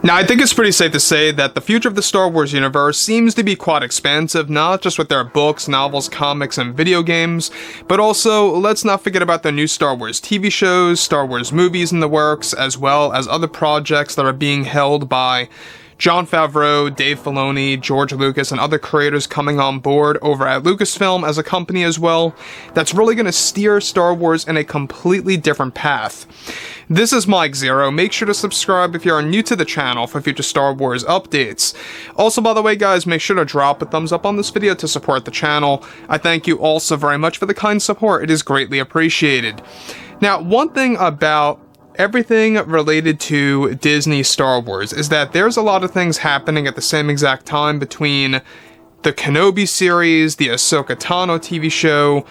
Now, I think it's pretty safe to say that the future of the Star Wars universe seems to be quite expansive, not just with their books, novels, comics, and video games, but also, let's not forget about the new Star Wars TV shows, Star Wars movies in the works, as well as other projects that are being held by Jon Favreau, Dave Filoni, George Lucas, and other creators coming on board over at Lucasfilm as a company as well, that's really going to steer Star Wars in a completely different path. This is Mike Zero. Make sure to subscribe if you are new to the channel for future Star Wars updates. Also, by the way, guys, make sure to drop a thumbs up on this video to support the channel. I thank you all so very much for the kind support. It is greatly appreciated. Now, one thing about everything related to Disney Star Wars is that there's a lot of things happening at the same exact time between the Kenobi series, the Ahsoka Tano TV show,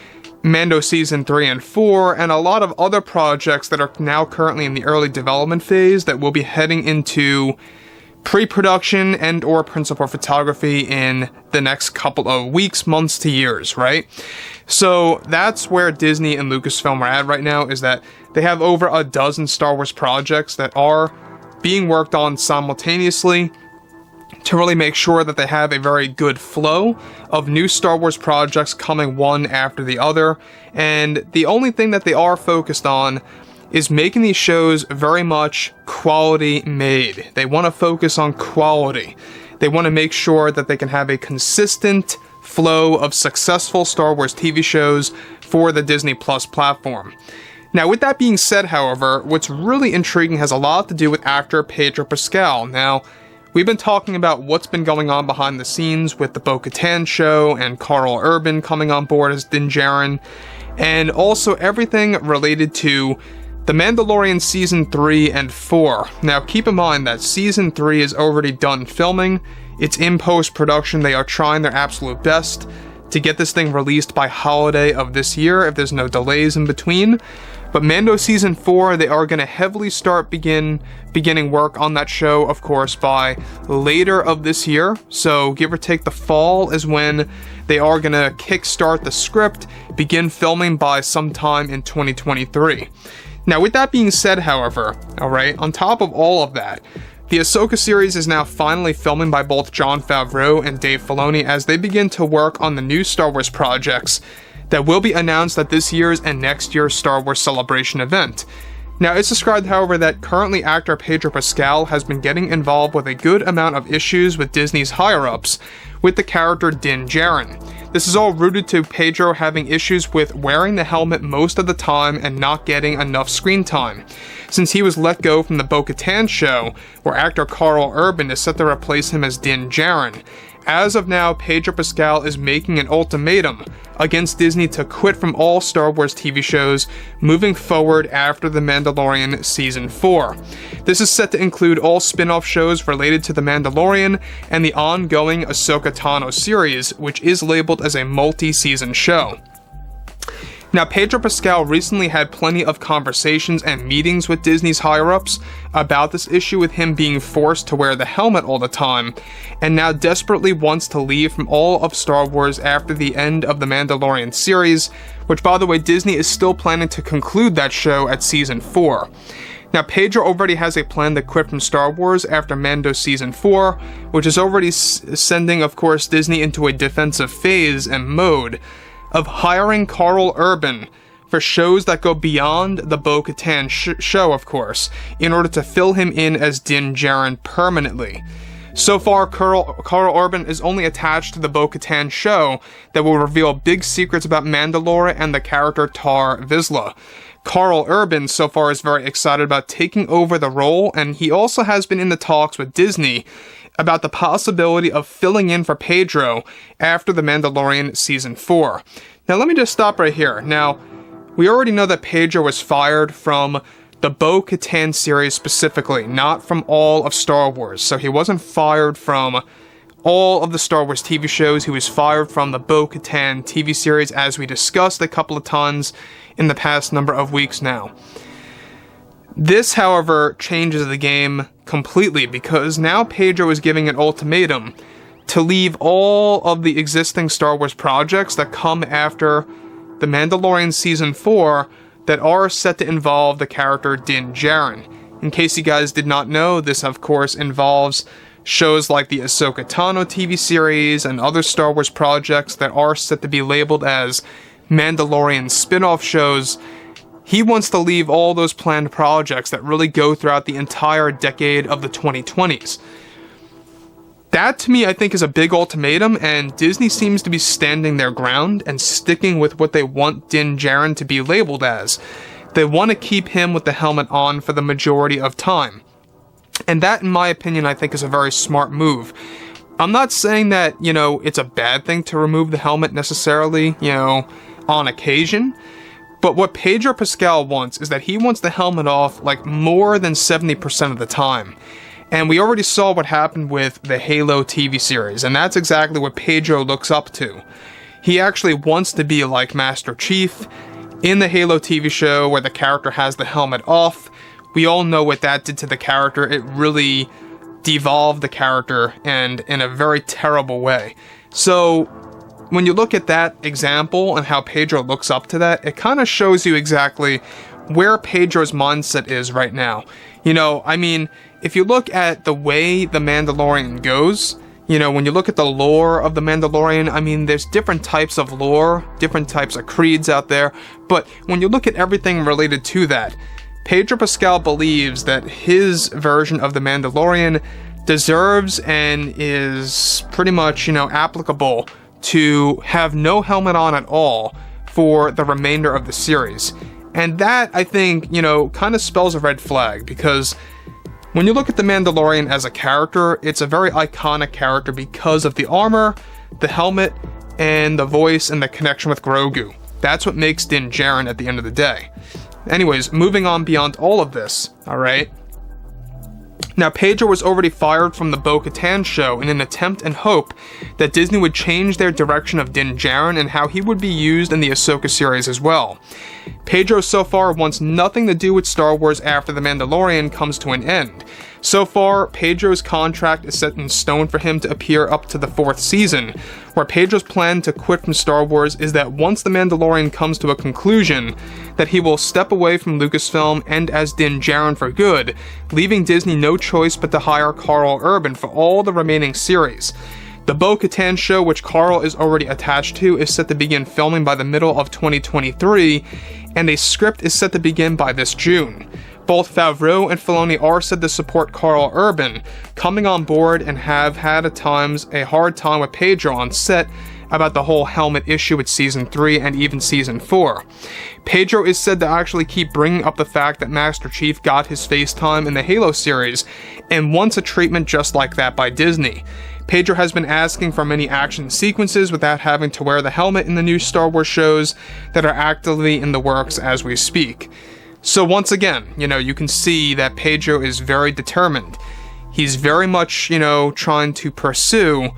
Mando Season 3 and 4, and a lot of other projects that are now currently in the early development phase that will be heading into pre-production and or principal photography in the next couple of weeks, months to years, right? So that's where Disney and Lucasfilm are at right now, is that they have over a dozen Star Wars projects that are being worked on simultaneously to really make sure that they have a very good flow of new Star Wars projects coming one after the other. And the only thing that they are focused on is making these shows very much quality made. They want to focus on quality. They want to make sure that they can have a consistent flow of successful Star Wars TV shows for the Disney Plus platform. Now, with that being said, however, what's really intriguing has a lot to do with actor Pedro Pascal. Now, we've been talking about what's been going on behind the scenes with the Bo-Katan show and Karl Urban coming on board as Djarin, and also everything related to The Mandalorian Season 3 and 4. Now, keep in mind that Season 3 is already done filming. It's in post-production. They are trying their absolute best to get this thing released by holiday of this year, if there's no delays in between. But Mando Season 4, they are going to heavily start beginning work on that show, of course, by later of this year. So give or take the fall is when they are going to kickstart the script, begin filming by sometime in 2023. Now, with that being said, however, alright, on top of all of that, the Ahsoka series is now finally filming by both Jon Favreau and Dave Filoni as they begin to work on the new Star Wars projects that will be announced at this year's and next year's Star Wars Celebration event. Now, it's described, however, that currently actor Pedro Pascal has been getting involved with a good amount of issues with Disney's higher-ups with the character Din Djarin. This is all rooted to Pedro having issues with wearing the helmet most of the time and not getting enough screen time, since he was let go from the Bo-Katan show, where actor Karl Urban is set to replace him as Din Djarin. As of now, Pedro Pascal is making an ultimatum against Disney to quit from all Star Wars TV shows moving forward after The Mandalorian Season 4. This is set to include all spin-off shows related to The Mandalorian and the ongoing Ahsoka Tano series, which is labeled as a multi-season show. Now, Pedro Pascal recently had plenty of conversations and meetings with Disney's higher-ups about this issue with him being forced to wear the helmet all the time, and now desperately wants to leave from all of Star Wars after the end of the Mandalorian series, which, by the way, Disney is still planning to conclude that show at Season 4. Now, Pedro already has a plan to quit from Star Wars after Mando Season 4, which is already sending, of course, Disney into a defensive phase and mode of hiring Karl Urban for shows that go beyond the Bo-Katan show, of course, in order to fill him in as Din Djarin permanently. So far, Karl Urban is only attached to the Bo-Katan show that will reveal big secrets about Mandalore and the character Tar Vizsla. Karl Urban so far is very excited about taking over the role, and he also has been in the talks with Disney about the possibility of filling in for Pedro after The Mandalorian Season 4. Now, let me just stop right here. Now, we already know that Pedro was fired from the Bo-Katan series specifically, not from all of Star Wars. So he wasn't fired from all of the Star Wars TV shows. He was fired from the Bo-Katan TV series, as we discussed a couple of times in the past number of weeks now. This, however, changes the game completely, because now Pedro is giving an ultimatum to leave all of the existing Star Wars projects that come after The Mandalorian Season 4 that are set to involve the character Din Djarin. In case you guys did not know, this of course involves shows like the Ahsoka Tano TV series and other Star Wars projects that are set to be labeled as Mandalorian spin-off shows. He wants to leave all those planned projects that really go throughout the entire decade of the 2020s. That, to me, I think is a big ultimatum, and Disney seems to be standing their ground and sticking with what they want Djarin to be labeled as. They want to keep him with the helmet on for the majority of time. And that, in my opinion, I think is a very smart move. I'm not saying that, it's a bad thing to remove the helmet necessarily, on occasion. But what Pedro Pascal wants is that he wants the helmet off, more than 70% of the time. And we already saw what happened with the Halo TV series, and that's exactly what Pedro looks up to. He actually wants to be like Master Chief in the Halo TV show where the character has the helmet off. We all know what that did to the character. It really devolved the character, and in a very terrible way. So when you look at that example and how Pedro looks up to that, it kind of shows you exactly where Pedro's mindset is right now. If you look at the way The Mandalorian goes, when you look at the lore of The Mandalorian, there's different types of lore, different types of creeds out there, but when you look at everything related to that, Pedro Pascal believes that his version of The Mandalorian deserves and is pretty much, applicable to have no helmet on at all for the remainder of the series. And that, I think, kind of spells a red flag, because when you look at The Mandalorian as a character, it's a very iconic character because of the armor, the helmet, and the voice and the connection with Grogu. That's what makes Din Djarin at the end of the day. Anyways, moving on beyond all of this, alright? Now, Pedro was already fired from the Bo-Katan show in an attempt and hope that Disney would change their direction of Din Djarin and how he would be used in the Ahsoka series as well. Pedro so far wants nothing to do with Star Wars after The Mandalorian comes to an end. So far, Pedro's contract is set in stone for him to appear up to the 4th season, where Pedro's plan to quit from Star Wars is that once The Mandalorian comes to a conclusion, that he will step away from Lucasfilm and as Din Djarin for good, leaving Disney no choice but to hire Karl Urban for all the remaining series. The Bo-Katan show, which Karl is already attached to, is set to begin filming by the middle of 2023, and a script is set to begin by this June. Both Favreau and Filoni are said to support Karl Urban, coming on board and have had at times a hard time with Pedro on set about the whole helmet issue with Season 3 and even Season 4. Pedro is said to actually keep bringing up the fact that Master Chief got his face time in the Halo series and wants a treatment just like that by Disney. Pedro has been asking for many action sequences without having to wear the helmet in the new Star Wars shows that are actively in the works as we speak. So once again, you can see that Pedro is very determined. He's very much, trying to pursue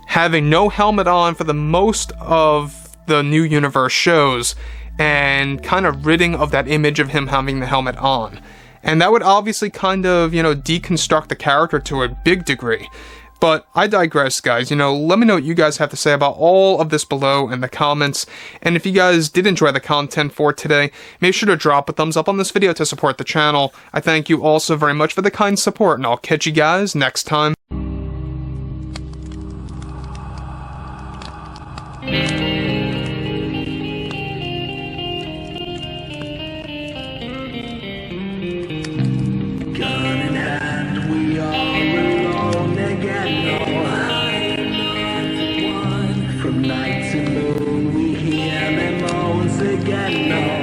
having no helmet on for the most of the new universe shows and kind of ridding of that image of him having the helmet on. And that would obviously kind of, deconstruct the character to a big degree. But I digress, guys. Let me know what you guys have to say about all of this below in the comments. And if you guys did enjoy the content for today, make sure to drop a thumbs up on this video to support the channel. I thank you all so very much for the kind support, and I'll catch you guys next time. From night to moon, we hear them moans again. No.